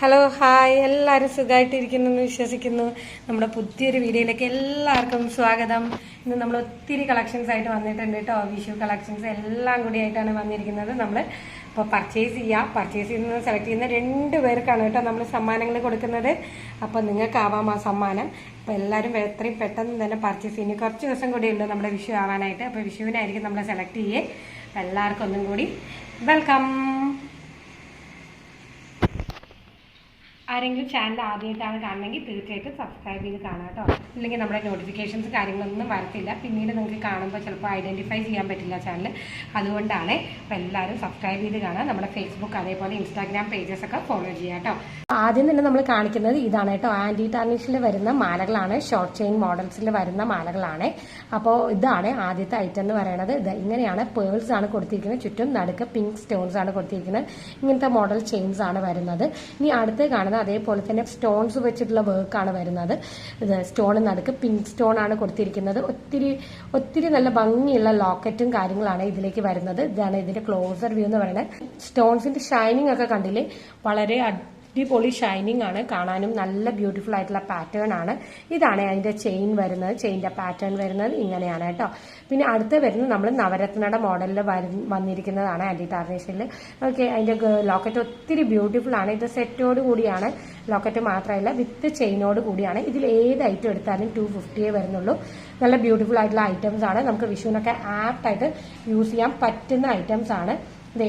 Hello hi, എല്ലാവരും സുഖമായിട്ടിരിക്കുന്നു എന്ന് വിശ്വസിക്കുന്നു. നമ്മുടെ പുതിയൊരു വീഡിയോയിലേക്ക് എല്ലാവർക്കും സ്വാഗതം. ഇന്ന് നമ്മൾ ഒത്തിരി കളക്ഷൻസ് ആയിട്ട് വന്നിട്ടുണ്ട് കേട്ടോ. വിഷു കളക്ഷൻസ് എല്ലാം കൂടി ആയിട്ടാണ് വന്നിരിക്കുന്നത്. നമ്മൾ ഇപ്പോൾ പർച്ചേസ് ചെയ്യുന്ന സെലക്ട് ചെയ്യുന്ന 2 പേർക്കാണ് കേട്ടോ നമ്മൾ സമ്മാനങ്ങൾ കൊടുക്കുന്നത്. അപ്പോൾ നിങ്ങൾക്കാവാം ആ സമ്മാനം. അപ്പോൾ എല്ലാവരും എത്രയും പെട്ടെന്ന് തന്നെ പർച്ചേസ് ചെയ്യുന്നു. കുറച്ച് ദിവസം കൂടി ഉണ്ട് നമ്മുടെ വിഷു ആവാനായിട്ട്. അപ്പോൾ വിഷുവിനായിരിക്കും നമ്മൾ സെലക്ട് ചെയ്യേ. എല്ലാവർക്കും ഒന്നും കൂടി വെൽക്കം. ആരെങ്കിലും ചാനൽ ആദ്യമായിട്ടാണ് കാണണമെങ്കിൽ തീർച്ചയായിട്ടും സബ്സ്ക്രൈബ് ചെയ്ത് കാണാം കേട്ടോ. ഇല്ലെങ്കിൽ നമ്മുടെ നോട്ടിഫിക്കേഷൻസ് കാര്യങ്ങളൊന്നും വരത്തില്ല. പിന്നീട് നിങ്ങൾക്ക് കാണുമ്പോൾ ചിലപ്പോൾ ഐഡൻറ്റിഫൈ ചെയ്യാൻ പറ്റില്ല ചാനൽ. അതുകൊണ്ടാണ് അപ്പോൾ എല്ലാവരും സബ്സ്ക്രൈബ് ചെയ്ത് കാണാം. നമ്മുടെ ഫേസ്ബുക്ക് അതേപോലെ ഇൻസ്റ്റാഗ്രാം പേജസൊക്കെ ഫോളോ ചെയ്യാം കേട്ടോ. ആദ്യം തന്നെ നമ്മൾ കാണിക്കുന്നത് ഇതാണ് കേട്ടോ. ആൻറ്റി ടാർണിഷിൽ വരുന്ന മാലകളാണ്. ഷോർട്ട് ചെയിൻ മോഡൽസിൽ വരുന്ന മാലകളാണ്. അപ്പോൾ ഇതാണ് ആദ്യത്തെ ഐറ്റം എന്ന് പറയുന്നത്. ഇത് ഇങ്ങനെയാണ്. പേൾസ് ആണ് കൊടുത്തിരിക്കുന്നത്. ചുറ്റും നടുക്ക് പിങ്ക് സ്റ്റോൺസ് ആണ് കൊടുത്തിരിക്കുന്നത്. ഇങ്ങനത്തെ മോഡൽ ചെയിൻസ് ആണ് വരുന്നത്. ഇനി അടുത്ത് കാണുന്നത് അതേപോലെ തന്നെ സ്റ്റോൺസ് വെച്ചിട്ടുള്ള വർക്കാണ് വരുന്നത്. ഇത് സ്റ്റോൺ നടുക്ക് പിങ്ക് സ്റ്റോൺ ആണ് കൊടുത്തിരിക്കുന്നത്. ഒത്തിരി നല്ല ഭംഗിയുള്ള ലോക്കറ്റും കാര്യങ്ങളാണ് ഇതിലേക്ക് വരുന്നത്. ഇതാണ് ഇതിന്റെ ക്ലോസർ വ്യൂ എന്ന് പറയുന്നത്. സ്റ്റോൺസിന്റെ ഷൈനിങ് ഒക്കെ കണ്ടില്ലേ, വളരെ അടിപൊളി ഷൈനിങ് ആണ്. കാണാനും നല്ല ബ്യൂട്ടിഫുൾ ആയിട്ടുള്ള പാറ്റേൺ ആണ്. ഇതാണ് അതിന്റെ ചെയിൻ വരുന്നത്. ചെയിന്റെ പാറ്റേൺ വരുന്നത് ഇങ്ങനെയാണ് കേട്ടോ. പിന്നെ അടുത്ത് വരുന്നത് നമ്മൾ നവരത്നയുടെ മോഡലിൽ വന്നിരിക്കുന്നതാണ് ആന്റി ടാർണിഷിൽ. ഓക്കെ, അതിന്റെ ലോക്കറ്റ് ഒത്തിരി ബ്യൂട്ടിഫുൾ ആണ്. ഇത് സെറ്റോട് കൂടിയാണ്. ലോക്കറ്റ് മാത്രമല്ല, വിത്ത് ചെയിനോട് കൂടിയാണ്. ഇതിൽ ഏത് ഐറ്റം എടുത്താലും 250 വരുന്നുള്ളൂ. നല്ല ബ്യൂട്ടിഫുൾ ആയിട്ടുള്ള ഐറ്റംസ് ആണ്. നമുക്ക് വിഷുവിനൊക്കെ ആപ്റ്റായിട്ട് യൂസ് ചെയ്യാൻ പറ്റുന്ന ഐറ്റംസ് ആണ്.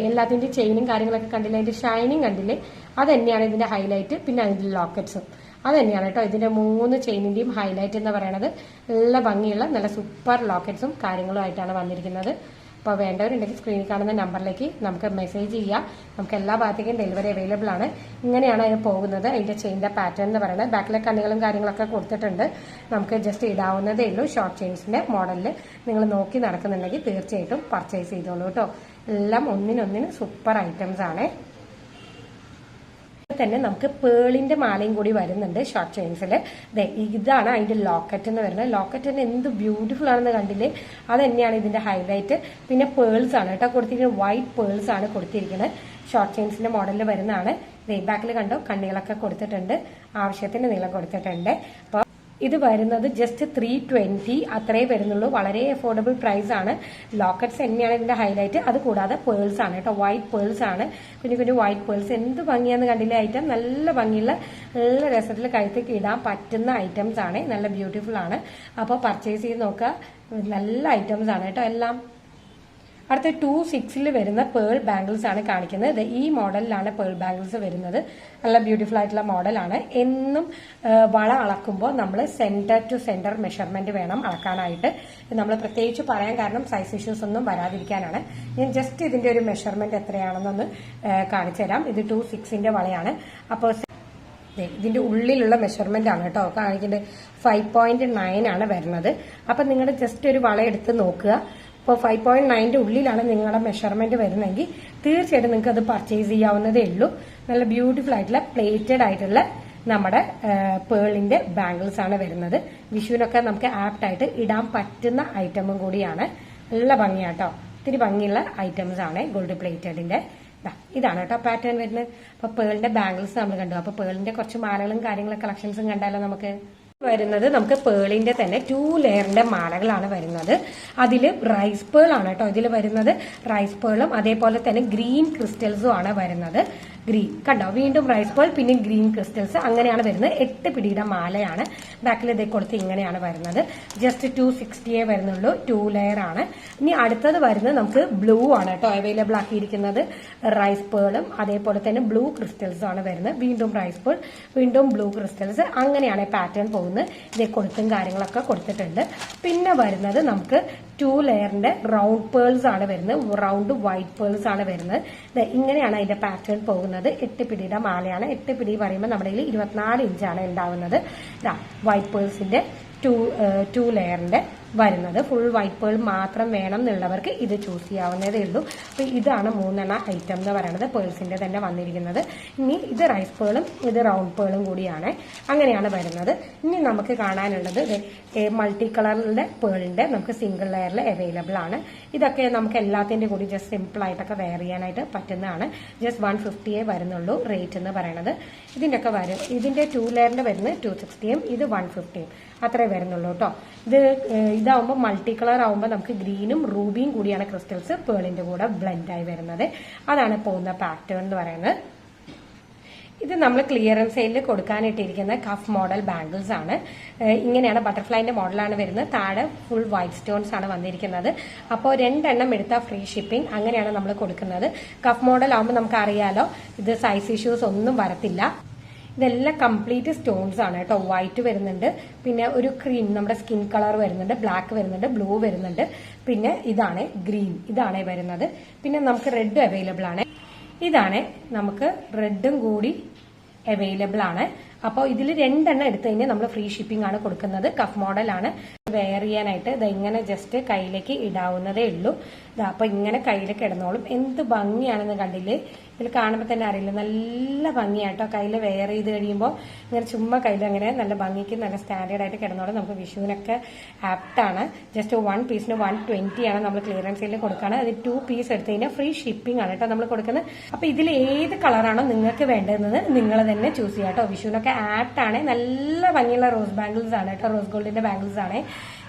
എല്ലാത്തിൻ്റെ ചെയിനും കാര്യങ്ങളൊക്കെ കണ്ടില്ലേ, അതിന്റെ ഷൈനിങ് കണ്ടില്ലേ, അത് തന്നെയാണ് ഇതിന്റെ ഹൈലൈറ്റ്. പിന്നെ അതിന്റെ ലോക്കറ്റ്സും അത് തന്നെയാണ് കേട്ടോ. ഇതിന്റെ 3 ചെയിനിന്റെയും ഹൈലൈറ്റ് എന്ന് പറയുന്നത് നല്ല ഭംഗിയുള്ള നല്ല സൂപ്പർ ലോക്കറ്റ്സും കാര്യങ്ങളും ആയിട്ടാണ് വന്നിരിക്കുന്നത്. അപ്പോൾ വേണ്ടവരുണ്ടെങ്കിൽ സ്ക്രീനിൽ കാണുന്ന നമ്പറിലേക്ക് നമുക്ക് മെസ്സേജ് ചെയ്യാം. നമുക്ക് എല്ലാ ഭാഗത്തേക്കും ഡെലിവറി അവൈലബിൾ ആണ്. ഇങ്ങനെയാണ് അതിന് പോകുന്നത്. അതിന്റെ ചെയിൻ്റെ പാറ്റേൺ എന്ന് പറയുന്നത്. ബാക്കിലെ കണ്ണികളും കാര്യങ്ങളൊക്കെ കൊടുത്തിട്ടുണ്ട്. നമുക്ക് ജസ്റ്റ് ഇടാവുന്നതേ ഉള്ളൂ. ഷോർട്ട് ചെയിൻസിന്റെ മോഡലിൽ നിങ്ങൾ നോക്കി നടക്കുന്നുണ്ടെങ്കിൽ തീർച്ചയായിട്ടും പർച്ചേസ് ചെയ്തോളൂ കേട്ടോ. എല്ലാം ഒന്നിനൊന്നിന് സൂപ്പർ ഐറ്റംസ് ആണ്. തന്നെ നമുക്ക് പേളിന്റെ മാലയും കൂടി വരുന്നുണ്ട് ഷോർട്ട് ചെയിൻസിൽ. ഇതാണ് അതിന്റെ ലോക്കറ്റ് എന്ന് പറയുന്നത്. ലോക്കറ്റ് തന്നെ എന്ത് ബ്യൂട്ടിഫുൾ ആണെന്ന് കണ്ടില്ലേ, അത് തന്നെയാണ് ഇതിന്റെ ഹൈലൈറ്റ്. പിന്നെ പേൾസ് ആണ് കേട്ടോ കൊടുത്തിരിക്കുന്നത്. വൈറ്റ് പേൾസ് ആണ് കൊടുത്തിരിക്കുന്നത്. ഷോർട്ട് ചെയിൻസിന്റെ മോഡലിൽ വരുന്നതാണ്. ബാക്കിൽ കണ്ടോ കണ്ണികളൊക്കെ കൊടുത്തിട്ടുണ്ട്. ആവശ്യത്തിന് നീളം കൊടുത്തിട്ടുണ്ട്. അപ്പോൾ ഇത് വരുന്നത് ജസ്റ്റ് 320 അത്രേ വരുന്നുള്ളൂ. വളരെ അഫോർഡബിൾ പ്രൈസ് ആണ്. ലോക്കറ്റ്സ് തന്നെയാണ് ഇതിന്റെ ഹൈലൈറ്റ്. അത് കൂടാതെ പേൾസ് ആണ് കേട്ടോ. വൈറ്റ് പേൾസ് ആണ്. കുഞ്ഞു വൈറ്റ് പേൾസ് എന്ത് ഭംഗിയാന്ന് കണ്ടില്ലേ. ഐറ്റം നല്ല ഭംഗിയുള്ള നല്ല രസത്തിൽ കഴുത്തേക്ക് ഇടാൻ പറ്റുന്ന ഐറ്റംസ് ആണ്. നല്ല ബ്യൂട്ടിഫുൾ ആണ്. അപ്പോൾ പർച്ചേസ് ചെയ്ത് നോക്കുക. നല്ല ഐറ്റംസ് ആണ് കേട്ടോ എല്ലാം. അടുത്ത 26 വരുന്ന പേൾ ബാംഗിൾസ് ആണ് കാണിക്കുന്നത്. ഈ മോഡലിലാണ് പേൾ ബാംഗിൾസ് വരുന്നത്. നല്ല ബ്യൂട്ടിഫുൾ ആയിട്ടുള്ള മോഡലാണ്. എന്നും വള അളക്കുമ്പോൾ നമ്മൾ സെന്റർ ടു സെന്റർ മെഷർമെന്റ് വേണം അളക്കാനായിട്ട്. നമ്മൾ പ്രത്യേകിച്ച് പറയാൻ കാരണം സൈസ് ഇഷ്യൂസ് ഒന്നും വരാതിരിക്കാനാണ്. ഞാൻ ജസ്റ്റ് ഇതിന്റെ ഒരു മെഷർമെന്റ് എത്രയാണെന്നൊന്ന് കാണിച്ചു തരാം. ഇത് 26ന്റെ വളയാണ്. അപ്പോൾ ഇതിന്റെ ഉള്ളിലുള്ള മെഷർമെന്റ് ആണ് കേട്ടോ കാണിക്കുന്നത്. 5.9 ആണ് വരുന്നത്. അപ്പൊ നിങ്ങളുടെ ജസ്റ്റ് ഒരു വള എടുത്ത് നോക്കുക. ഇപ്പോൾ 5.9ന്റെ ഉള്ളിലാണ് നിങ്ങളുടെ മെഷർമെന്റ് വരുന്നതെങ്കിൽ തീർച്ചയായിട്ടും നിങ്ങൾക്ക് അത് പർച്ചേസ് ചെയ്യാവുന്നതേ ഉള്ളൂ. നല്ല ബ്യൂട്ടിഫുൾ ആയിട്ടുള്ള പ്ലേറ്റഡ് ആയിട്ടുള്ള നമ്മുടെ പേളിന്റെ ബാംഗിൾസ് ആണ് വരുന്നത്. വിഷുവിനൊക്കെ നമുക്ക് ആപ്റ്റ് ആയിട്ട് ഇടാൻ പറ്റുന്ന ഐറ്റമും കൂടിയാണ്. നല്ല ഭംഗിയാട്ടോ. ഒത്തിരി ഭംഗിയുള്ള ഐറ്റംസ് ആണ് ഗോൾഡ് പ്ലേറ്റഡിന്റെ. ഇതാണ് കേട്ടോ പാറ്റേൺ വരുന്നത്. അപ്പൊ പേളിന്റെ ബാംഗിൾസ് നമ്മൾ കണ്ടു. അപ്പൊ പേളിന്റെ കുറച്ച് മാലകളും കാര്യങ്ങളും കളക്ഷൻസും കണ്ടാലോ നമുക്ക്. വരുന്നത് നമുക്ക് പേളിന്റെ തന്നെ 2 ലെയറിന്റെ മാലകളാണ് വരുന്നത്. അതിൽ റൈസ് പേൾ ആണ് കേട്ടോ ഇതിൽ വരുന്നത്. റൈസ് പേളും അതേപോലെ തന്നെ ഗ്രീൻ ക്രിസ്റ്റൽസും ആണ് വരുന്നത്. ഗ്രീൻ കണ്ടോ, വീണ്ടും റൈസ് പേൾ പിന്നെ ഗ്രീൻ ക്രിസ്റ്റൽസ് അങ്ങനെയാണ് വരുന്നത്. 8 പിടിയുടെ മാലയാണ്. ബാക്കിൽ ഇതേ കൊടുത്ത് ഇങ്ങനെയാണ് വരുന്നത്. ജസ്റ്റ് 260 വരുന്നുള്ളൂ. 2 ലെയർ ആണ്. ഇനി അടുത്തത് വരുന്നത് നമുക്ക് ബ്ലൂ ആണ് കേട്ടോ അവൈലബിൾ ആക്കിയിരിക്കുന്നത്. റൈസ് പേളും അതേപോലെ തന്നെ ബ്ലൂ ക്രിസ്റ്റൽസും ആണ് വരുന്നത്. വീണ്ടും റൈസ് പേൾ വീണ്ടും ബ്ലൂ ക്രിസ്റ്റൽസ് അങ്ങനെയാണ് പാറ്റേൺ പോകുന്നത്. ഇതേ കൊളുത്തും കാര്യങ്ങളൊക്കെ കൊടുത്തിട്ടുണ്ട്. പിന്നെ വരുന്നത് നമുക്ക് 2 ലെയറിന്റെ റൗണ്ട് പേൾസ് ആണ് വരുന്നത്. റൗണ്ട് വൈറ്റ് പേൾസ് ആണ് വരുന്നത്. ഇങ്ങനെയാണ് അതിന്റെ പാറ്റേൺ പോകുന്നത്. 8 പിടിയുടെ മാലയാണ്. 8 പിടി പറയുമ്പോൾ നമ്മുടെ കയ്യിൽ 24 ഇഞ്ചാണ് ഉണ്ടാവുന്നത്. വൈറ്റ് പേൾസിന്റെ 2 ലെയറിന്റെ വരുന്നത്. ഫുൾ വൈറ്റ് പേൾ മാത്രം വേണം എന്നുള്ളവർക്ക് ഇത് ചൂസ് ചെയ്യാവുന്നതേ ഉള്ളൂ. അപ്പോൾ ഇതാണ് 3 ഐറ്റം എന്ന് പറയുന്നത് പേൾസിന്റെ തന്നെ വന്നിരിക്കുന്നത്. ഇനി ഇത് റൈസ് പേളും ഇത് റൗണ്ട് പേളും കൂടിയാണ്. അങ്ങനെയാണ് വരുന്നത്. ഇനി നമുക്ക് കാണാനുള്ളത് മൾട്ടി കളറിലെ പേളിന്റെ നമുക്ക് സിംഗിൾ ലെയറിൽ അവൈലബിൾ ആണ്. ഇതൊക്കെ നമുക്ക് എല്ലാത്തിന്റെ കൂടി ജസ്റ്റ് സിമ്പിൾ ആയിട്ടൊക്കെ വെയർ ചെയ്യാനായിട്ട് പറ്റുന്നതാണ്. ജസ്റ്റ് 150 വരുന്നുള്ളൂ റേറ്റ് എന്ന് പറയുന്നത്. ഇതിന്റെ ഒക്കെ വരും. ഇതിന്റെ 2 ലെയറിന്റെ വരുന്നത് 260 ഇത് 150 അത്രേ വരുന്നുള്ളൂ കേട്ടോ. ഇതാവുമ്പോൾ മൾട്ടി കളർ ആവുമ്പോൾ നമുക്ക് ഗ്രീനും റൂബിയും കൂടിയാണ് ക്രിസ്റ്റൽസ് പേളിന്റെ കൂടെ ബ്ലെൻഡ് ആയി വരുന്നത്. അതാണ് പോകുന്ന പാറ്റേൺ എന്ന് പറയുന്നത്. ഇത് നമ്മൾ ക്ലിയറൻസ് സെയിലിൽ കൊടുക്കാനിട്ടിരിക്കുന്ന കഫ് മോഡൽ ബാംഗിൾസ് ആണ്. ഇങ്ങനെയാണ് ബട്ടർഫ്ലൈന്റെ മോഡലാണ് വരുന്നത്. താഴെ ഫുൾ വൈറ്റ് സ്റ്റോൺസ് ആണ് വന്നിരിക്കുന്നത്. അപ്പോൾ 2 എണ്ണം എടുത്താൽ ഫ്രീ ഷിപ്പിംഗ്. അങ്ങനെയാണ് നമ്മൾ കൊടുക്കുന്നത്. കഫ് മോഡൽ ആവുമ്പോൾ നമുക്ക് അറിയാലോ ഇത് സൈസ് ഇഷ്യൂസ് ഒന്നും വരത്തില്ല. ഇതെല്ലാം കംപ്ലീറ്റ് സ്റ്റോൺസ് ആണ് കേട്ടോ. വൈറ്റ് വരുന്നുണ്ട്, പിന്നെ ഒരു ക്രീം നമ്മുടെ സ്കിൻ കളർ വരുന്നുണ്ട്, ബ്ലാക്ക് വരുന്നുണ്ട്, ബ്ലൂ വരുന്നുണ്ട്, പിന്നെ ഇതാണ് ഗ്രീൻ ഇതാണ് വരുന്നത്. പിന്നെ നമുക്ക് റെഡ് അവൈലബിൾ ആണ്. ഇതാണ് നമുക്ക് റെഡും കൂടി അവൈലബിൾ ആണ്. അപ്പോൾ ഇതിൽ 2 എണ്ണം എടുത്തു കഴിഞ്ഞാൽ നമ്മൾ ഫ്രീ ഷിപ്പിംഗ് ആണ് കൊടുക്കുന്നത്. കഫ് മോഡലാണ്. വെയർ ചെയ്യാനായിട്ട് ഇത് ഇങ്ങനെ ജസ്റ്റ് കയ്യിലേക്ക് ഇടാവുന്നതേ ഉള്ളൂ. അപ്പൊ ഇങ്ങനെ കയ്യിൽ കിടന്നോളും. എന്ത് ഭംഗിയാണെന്ന് കണ്ടില്ലേ? ഇതിൽ കാണുമ്പോൾ തന്നെ അറിയില്ല, നല്ല ഭംഗിയായിട്ടോ. കയ്യിൽ വെയർ ചെയ്ത് കഴിയുമ്പോൾ ഇങ്ങനെ ചുമ്മാ കയ്യിൽ അങ്ങനെ നല്ല ഭംഗിക്ക് നല്ല സ്റ്റാൻഡേർഡ് ആയിട്ട് കിടന്നോളും. നമുക്ക് വിഷുവിനൊക്കെ ആപ്റ്റാണ്. ജസ്റ്റ് 1 പീസിന് 120 ആണ് നമ്മൾ ക്ലിയറൻസ് സെയിലിൽ കൊടുക്കുകയാണ്. അത് 2 പീസ് എടുത്തു കഴിഞ്ഞാൽ ഫ്രീ ഷിപ്പിംഗ് ആണ് കേട്ടോ നമ്മൾ കൊടുക്കുന്നത്. അപ്പൊ ഇതിൽ ഏത് കളറാണോ നിങ്ങൾക്ക് വേണ്ടതെന്ന് നിങ്ങൾ തന്നെ ചൂസ് ചെയ്യാം കേട്ടോ. വിഷുവിനൊക്കെ ആപ്റ്റാണ്. നല്ല ഭംഗിയുള്ള റോസ് ബാംഗിൾസ് ആണ് കേട്ടോ. റോസ് ഗോൾഡിന്റെ ബാംഗിൾസ് ആണ്.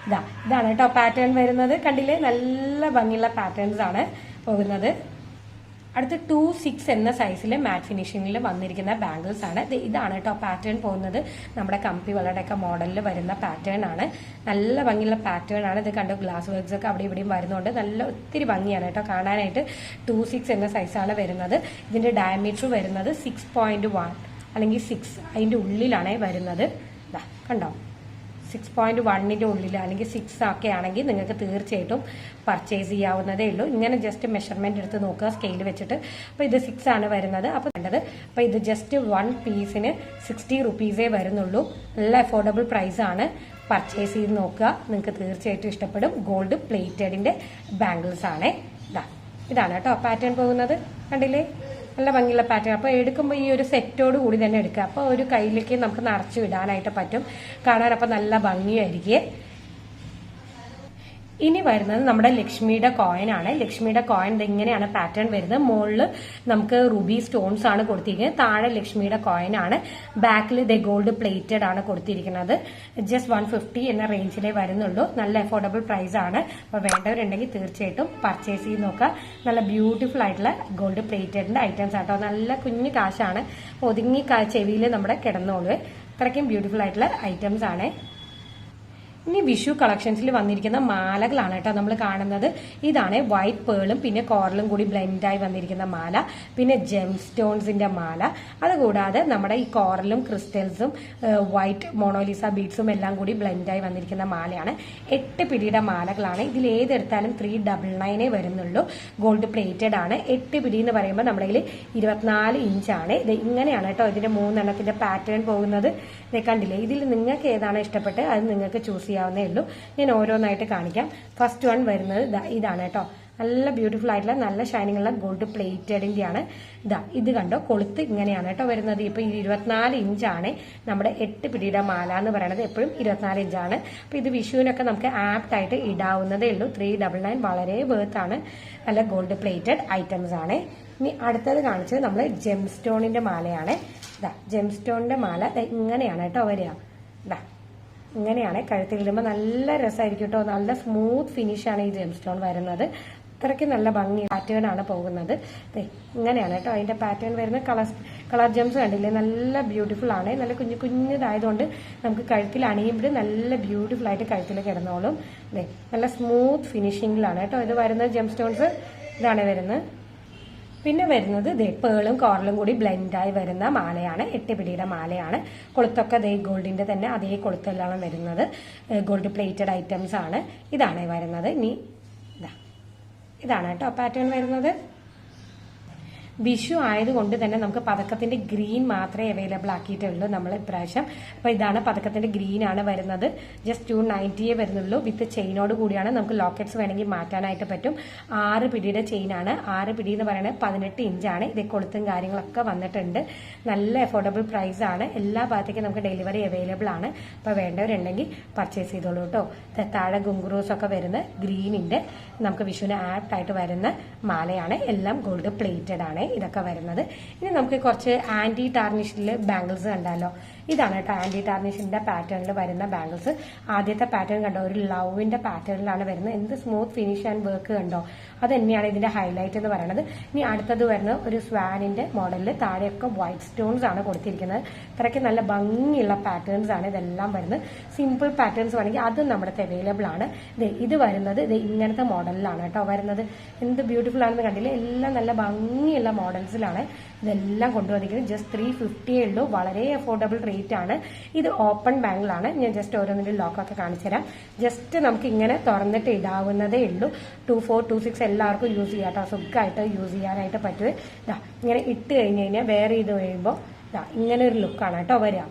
ഇതാണ് കേട്ടോ പാറ്റേൺ വരുന്നത്. കണ്ടില്ലേ? നല്ല ഭംഗിയുള്ള പാറ്റേൺസ് ആണ് പോകുന്നത്. അടുത്ത് 2-6 എന്ന സൈസിൽ മാറ്റ് ഫിനിഷിംഗിൽ വന്നിരിക്കുന്ന ബാംഗിൾസ് ആണ്. ഇതാണ് കേട്ടോ പാറ്റേൺ പോകുന്നത്. നമ്മുടെ കമ്പി വളയുടെയൊക്കെ മോഡലിൽ വരുന്ന പാറ്റേൺ ആണ്. നല്ല ഭംഗിയുള്ള പാറ്റേൺ ആണ്. ഇത് കണ്ടോ, ഗ്ലാസ് വർക്ക്സ് ഒക്കെ അവിടെ ഇവിടെയും വരുന്നുണ്ട്. നല്ല ഒത്തിരി ഭംഗിയാണ് കേട്ടോ കാണാനായിട്ട്. 2-6 എന്ന സൈസാണ് വരുന്നത്. ഇതിന്റെ ഡയമീറ്റർ വരുന്നത് 6.1 അല്ലെങ്കിൽ 6 അതിന്റെ ഉള്ളിലാണ് വരുന്നത്. കണ്ടോ, 6.1ന്റെ ഉള്ളിൽ അല്ലെങ്കിൽ 6 ഒക്കെ ആണെങ്കിൽ നിങ്ങൾക്ക് തീർച്ചയായിട്ടും പർച്ചേസ് ചെയ്യാവുന്നതേ ഉള്ളൂ. ഇങ്ങനെ ജസ്റ്റ് മെഷർമെന്റ് എടുത്ത് നോക്കുക സ്കെയിൽ വെച്ചിട്ട്. അപ്പൊ ഇത് 6 ആണ് വരുന്നത്. അപ്പൊ വേണ്ടത് അപ്പൊ ഇത് ജസ്റ്റ് 1 പീസിന് 60 റുപ്പീസേ വരുന്നുള്ളൂ. നല്ല അഫോർഡബിൾ പ്രൈസ് ആണ്. പർച്ചേസ് ചെയ്ത് നോക്കുക, നിങ്ങൾക്ക് തീർച്ചയായിട്ടും ഇഷ്ടപ്പെടും. ഗോൾഡ് പ്ലേറ്റഡിന്റെ ബാംഗിൾസ് ആണ്. ഇതാണ് കേട്ടോ പാറ്റേൺ പോകുന്നത്. കണ്ടില്ലേ? നല്ല ഭംഗിയുള്ള പാറ്റേൺ. അപ്പോൾ എടുക്കുമ്പോൾ ഈ ഒരു സെറ്റോട് കൂടി തന്നെ എടുക്കുക. അപ്പോൾ ഒരു കയ്യിലേക്ക് നമുക്ക് നിറച്ചു ഇടാനായിട്ട് പറ്റും. കാണാൻ അപ്പോൾ നല്ല ഭംഗിയായിരിക്കും. ഇനി വരുന്നത് നമ്മുടെ ലക്ഷ്മിയുടെ കോയിൻ ആണ്. ലക്ഷ്മിയുടെ കോയിൻ ഇങ്ങനെയാണ് പാറ്റേൺ വരുന്നത്. മുകളിൽ നമുക്ക് റുബി സ്റ്റോൺസ് ആണ് കൊടുത്തിരിക്കുന്നത്. താഴെ ലക്ഷ്മിയുടെ കോയിൻ ആണ്. ബാക്കിൽ ഗോൾഡ് പ്ലേറ്റഡ് ആണ് കൊടുത്തിരിക്കുന്നത്. ജസ്റ്റ് 150 എന്ന റേഞ്ചിലേ വരുന്നുള്ളൂ. നല്ല അഫോർഡബിൾ പ്രൈസ് ആണ്. അപ്പോൾ വേണ്ടവരുണ്ടെങ്കിൽ തീർച്ചയായിട്ടും പർച്ചേസ് ചെയ്ത് നോക്കുക. നല്ല ബ്യൂട്ടിഫുൾ ആയിട്ടുള്ള ഗോൾഡ് പ്ലേറ്റഡിന്റെ ഐറ്റംസ് ആട്ടോ. നല്ല കുഞ്ഞു കാശാണ്. ഒതുങ്ങി ചെവിയിൽ നമ്മുടെ കിടന്നോളൂ. അത്രയ്ക്കും ബ്യൂട്ടിഫുൾ ആയിട്ടുള്ള ഐറ്റംസ് ആണ്. ഇനി വിഷു കളക്ഷൻസിൽ വന്നിരിക്കുന്ന മാലകളാണ് കേട്ടോ നമ്മൾ കാണുന്നത്. ഇതാണ് വൈറ്റ് പേളും പിന്നെ കോറലും കൂടി ബ്ലെൻഡായി വന്നിരിക്കുന്ന മാല, പിന്നെ ജെം സ്റ്റോൺസിന്റെ മാല. അതുകൂടാതെ നമ്മുടെ ഈ കോറലും ക്രിസ്റ്റൽസും വൈറ്റ് മോണോലിസ ബീഡ്സും എല്ലാം കൂടി ബ്ലെൻഡായി വന്നിരിക്കുന്ന മാലയാണ്. 8 പിടിയുടെ മാലകളാണ്. ഇതിൽ ഏതെടുത്താലും 399 വരുന്നുള്ളൂ. ഗോൾഡ് പ്ലേറ്റഡ് ആണ്. 8 പിടി എന്ന് പറയുമ്പോൾ നമ്മുടെ കയ്യിൽ 24 ഇഞ്ചാണ്. ഇത് ഇങ്ങനെയാണ് കേട്ടോ ഇതിന്റെ 3 എണ്ണത്തിന്റെ പാറ്റേൺ പോകുന്നത്. കണ്ടില്ലേ? ഇതിൽ നിങ്ങൾക്ക് ഏതാണ് ഇഷ്ടപ്പെട്ട് അത് നിങ്ങൾക്ക് ചൂസ് ചെയ്യാവുന്നേ ഉള്ളൂ. ഞാൻ ഓരോന്നായിട്ട് കാണിക്കാം. ഫസ്റ്റ് വൺ വരുന്നത് ഇതാണ് കേട്ടോ. നല്ല ബ്യൂട്ടിഫുൾ ആയിട്ടുള്ള നല്ല ഷൈനിങ് ഉള്ള ഗോൾഡ് പ്ലേറ്റഡിന്റെ ആണ്. ഇത് കണ്ടോ, കൊളുത്ത് ഇങ്ങനെയാണ് കേട്ടോ വരുന്നത്. ഇപ്പൊ 24 ഇഞ്ചാണ് നമ്മുടെ 8 പിടിയുടെ മാല എന്ന് പറയുന്നത്. എപ്പോഴും 24 ഇഞ്ചാണ്. അപ്പൊ ഇത് വിഷുവിനൊക്കെ നമുക്ക് ആപ്റ്റ് ആയിട്ട് ഇടാവുന്നതേ ഉള്ളൂ. 399 വളരെ വേർത്താണ്. നല്ല ഗോൾഡ് പ്ലേറ്റഡ് ഐറ്റംസ് ആണ്. ഇനി അടുത്തത് കാണിച്ചത് നമ്മൾ ജെം സ്റ്റോണിന്റെ മാലയാണ്. ജെം സ്റ്റോണിന്റെ മാല ഇങ്ങനെയാണ് കേട്ടോ വരിക. ഇങ്ങനെയാണ് കഴുത്തിലിടുമ്പോൾ നല്ല രസമായിരിക്കും കേട്ടോ. നല്ല സ്മൂത്ത് ഫിനിഷാണ് ഈ ജെം സ്റ്റോൺ വരുന്നത്. അത്രയ്ക്ക് നല്ല ഭംഗി പാറ്റേൺ ആണ് പോകുന്നത്. ഇങ്ങനെയാണ് കേട്ടോ അതിന്റെ പാറ്റേൺ വരുന്നത്. കളർ ജെംസ് കണ്ടില്ലേ? നല്ല ബ്യൂട്ടിഫുൾ ആണ്. നല്ല കുഞ്ഞു കുഞ്ഞിതായതുകൊണ്ട് നമുക്ക് കഴുത്തിൽ അണിയുമ്പോൾ നല്ല ബ്യൂട്ടിഫുൾ ആയിട്ട് കഴുത്തിൽ കിടന്നോളും. നല്ല സ്മൂത്ത് ഫിനിഷിംഗിലാണ് കേട്ടോ ഇത് വരുന്നത്. ജെം സ്റ്റോൺസ് ഇതാണ് വരുന്നത്. പിന്നെ വരുന്നത് പേളും കോറലും കൂടി ബ്ലെൻഡായി വരുന്ന മാലയാണ്. 8 പിടിയുടെ മാലയാണ്. കൊളുത്തൊക്കെ ഗോൾഡിന്റെ തന്നെ അതേ കൊളുത്തെല്ലാം വരുന്നത്. ഗോൾഡ് പ്ലേറ്റഡ് ഐറ്റംസ് ആണ്. ഇതാണ് വരുന്നത്. ഇനി ഇതാണ് കേട്ടോ പാറ്റേൺ വരുന്നത്. വിഷു ആയതുകൊണ്ട് തന്നെ നമുക്ക് പതക്കത്തിന്റെ ഗ്രീൻ മാത്രമേ അവൈലബിൾ ആക്കിയിട്ടുള്ളൂ നമ്മൾ ഇപ്രാവശ്യം. അപ്പൊ ഇതാണ് പതക്കത്തിന്റെ ഗ്രീൻ ആണ് വരുന്നത്. ജസ്റ്റ് 290 വരുന്നുള്ളൂ. വിത്ത് ചെയിനോട് കൂടിയാണ്. നമുക്ക് ലോക്കറ്റ്സ് വേണമെങ്കിൽ മാറ്റാനായിട്ട് പറ്റും. 6 പിടിയുടെ ചെയിൻ ആണ്. 6 പിടി എന്ന് പറയുന്നത് 18 ഇഞ്ചാണ്. ഇത് കൊളുത്തും കാര്യങ്ങളൊക്കെ വന്നിട്ടുണ്ട്. നല്ല അഫോർഡബിൾ പ്രൈസ് ആണ്. എല്ലാ ഭാഗത്തേക്കും നമുക്ക് ഡെലിവറി അവൈലബിൾ ആണ്. അപ്പൊ വേണ്ടവരുണ്ടെങ്കിൽ പർച്ചേസ് ചെയ്തോളൂ കേട്ടോ. താഴെ ഗുങ്കുറൂസ് ഒക്കെ വരുന്ന ഗ്രീനിന്റെ നമുക്ക് വിഷുവിന് ആപ്റ്റ് ആയിട്ട് വരുന്ന മാലയാണ്. എല്ലാം ഗോൾഡ് പ്ലേറ്റഡ് ആണ് ഇതൊക്കെ വരുന്നത്. ഇനി നമുക്ക് കുറച്ച് ആന്റി ടാർണിഷിൽ ബാംഗിൾസ് കണ്ടാലോ. ഇതാണ് കേട്ടോ ആന്റി ടാർണിഷിന്റെ പാറ്റേണിൽ വരുന്ന ബാംഗിൾസ്. ആദ്യത്തെ പാറ്റേൺ കണ്ടോ, ഒരു ലവിന്റെ പാറ്റേണിലാണ് വരുന്നത്. എന്ത് സ്മൂത്ത് ഫിനിഷ് ആൻഡ് വർക്ക് കണ്ടോ, അത് തന്നെയാണ് ഇതിന്റെ ഹൈലൈറ്റ് എന്ന് പറയുന്നത്. ഇനി അടുത്തത് വരുന്നത് ഒരു സ്വാനിന്റെ മോഡലിൽ താഴെയൊക്കെ വൈറ്റ് സ്റ്റോൺസ് ആണ് കൊടുത്തിരിക്കുന്നത്. ഇത്രയ്ക്ക് നല്ല ഭംഗിയുള്ള പാറ്റേൺസ് ആണ് ഇതെല്ലാം വരുന്നത്. സിമ്പിൾ പാറ്റേൺസ് വേണമെങ്കിൽ അതും നമ്മുടെ അവൈലബിൾ ആണ്. ഇത് വരുന്നത് ഇങ്ങനത്തെ മോഡലിലാണ് കേട്ടോ വരുന്നത്. എന്ത് ബ്യൂട്ടിഫുൾ ആണെന്ന് കണ്ടില്ലേ. എല്ലാം നല്ല ഭംഗിയുള്ള മോഡൽസിലാണ് ഇതെല്ലാം കൊണ്ടുവന്നിരിക്കുന്നത്. ജസ്റ്റ് 350 ഉള്ളൂ. വളരെ അഫോർഡബിൾ റേറ്റ് ആണ്. ഇത് ഓപ്പൺ ബാങ്കിളാണ്. ഞാൻ ജസ്റ്റ് ഓരോന്നിന്റെ ലോക്കൊക്കെ കാണിച്ചു തരാം. ജസ്റ്റ് നമുക്ക് ഇങ്ങനെ തുറന്നിട്ട് ഇടാവുന്നതേ ഉള്ളൂ. 24, 26 എല്ലാവർക്കും യൂസ് ചെയ്യാം കേട്ടോ. സുഖമായിട്ട് യൂസ് ചെയ്യാനായിട്ട് പറ്റും. ഇങ്ങനെ ഇട്ട് കഴിഞ്ഞ് കഴിഞ്ഞാൽ വേറെ ഇത് കഴിയുമ്പോൾ ഇങ്ങനെ ഒരു ലുക്കാണ് കേട്ടോ വരിക.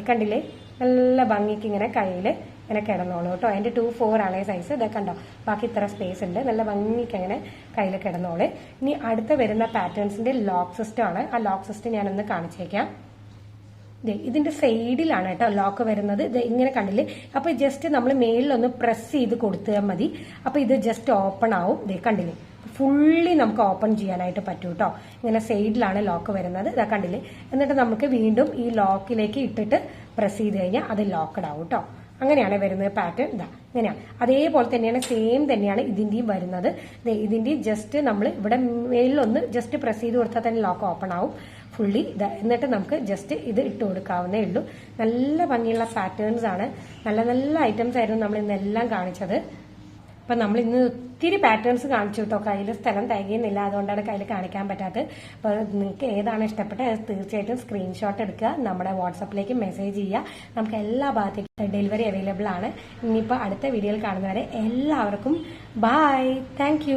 കണ്ടില്ലേ, നല്ല ഭംഗിക്ക് ഇങ്ങനെ കയ്യിൽ ഇങ്ങനെ കിടന്നോളൂ കേട്ടോ. അതിന്റെ 24 ആണ് സൈസ്. ഇതൊക്കെ ഉണ്ടോ, ബാക്കി ഇത്ര സ്പേസ് ഉണ്ട്. നല്ല ഭംഗിക്ക് അങ്ങനെ കയ്യിൽ കിടന്നോളെ. ഇനി അടുത്ത വരുന്ന പാറ്റേൺസിന്റെ ലോക്ക് സിസ്റ്റം ആണ്. ആ ലോക്ക് സിസ്റ്റം ഞാനൊന്ന് കാണിച്ചേക്കാം. ഇതിന്റെ സൈഡിലാണ് കേട്ടോ ലോക്ക് വരുന്നത്. ഇത് ഇങ്ങനെ കണ്ടില്ലേ. അപ്പൊ ജസ്റ്റ് നമ്മൾ മേളിലൊന്ന് പ്രസ് ചെയ്ത് കൊടുത്താൽ മതി. അപ്പൊ ഇത് ജസ്റ്റ് ഓപ്പൺ ആവും. കണ്ടില്ലേ, ഫുള്ളി നമുക്ക് ഓപ്പൺ ചെയ്യാനായിട്ട് പറ്റും കേട്ടോ. ഇങ്ങനെ സൈഡിലാണ് ലോക്ക് വരുന്നത്. ഇതാ കണ്ടില്ലേ. എന്നിട്ട് നമുക്ക് വീണ്ടും ഈ ലോക്കിലേക്ക് ഇട്ടിട്ട് പ്രസ് ചെയ്ത് കഴിഞ്ഞാൽ അത് ലോക്കഡ് ആവും കേട്ടോ. അങ്ങനെയാണ് വരുന്നത് പാറ്റേൺ. ഇതാ ഇങ്ങനെയാണ്. അതേപോലെ തന്നെയാണ്, സെയിം തന്നെയാണ് ഇതിന്റെയും വരുന്നത്. ഇതിന്റെയും ജസ്റ്റ് നമ്മൾ ഇവിടെ മേളിലൊന്ന് ജസ്റ്റ് പ്രസ് ചെയ്ത് കൊടുത്താൽ തന്നെ ലോക്ക് ഓപ്പൺ ആവും ഫുള്ളി. എന്നിട്ട് നമുക്ക് ജസ്റ്റ് ഇത് ഇട്ട് കൊടുക്കാവുന്നേ ഉള്ളൂ. നല്ല ഭംഗിയുള്ള പാറ്റേൺസ് ആണ്. നല്ല നല്ല ഐറ്റംസ് ആയിരുന്നു നമ്മൾ ഇന്നെല്ലാം കാണിച്ചത്. അപ്പൊ നമ്മൾ ഇന്ന് ഒത്തിരി പാറ്റേൺസ് കാണിച്ചു കേട്ടോ. കയ്യിൽ സ്ഥലം തികയുന്നില്ല, അതുകൊണ്ടാണ് കയ്യിൽ കാണിക്കാൻ പറ്റാത്തത്. അപ്പൊ നിങ്ങൾക്ക് ഏതാണ് ഇഷ്ടപ്പെട്ടത് തീർച്ചയായിട്ടും സ്ക്രീൻഷോട്ട് എടുക്കുക, നമ്മുടെ വാട്സപ്പിലേക്ക് മെസ്സേജ് ചെയ്യുക. നമുക്ക് എല്ലാ ഭാഗത്തേക്കും ഡെലിവറി അവൈലബിൾ ആണ്. ഇനിയിപ്പോൾ അടുത്ത വീഡിയോയിൽ കാണുന്നവരെ എല്ലാവർക്കും ബൈ. താങ്ക്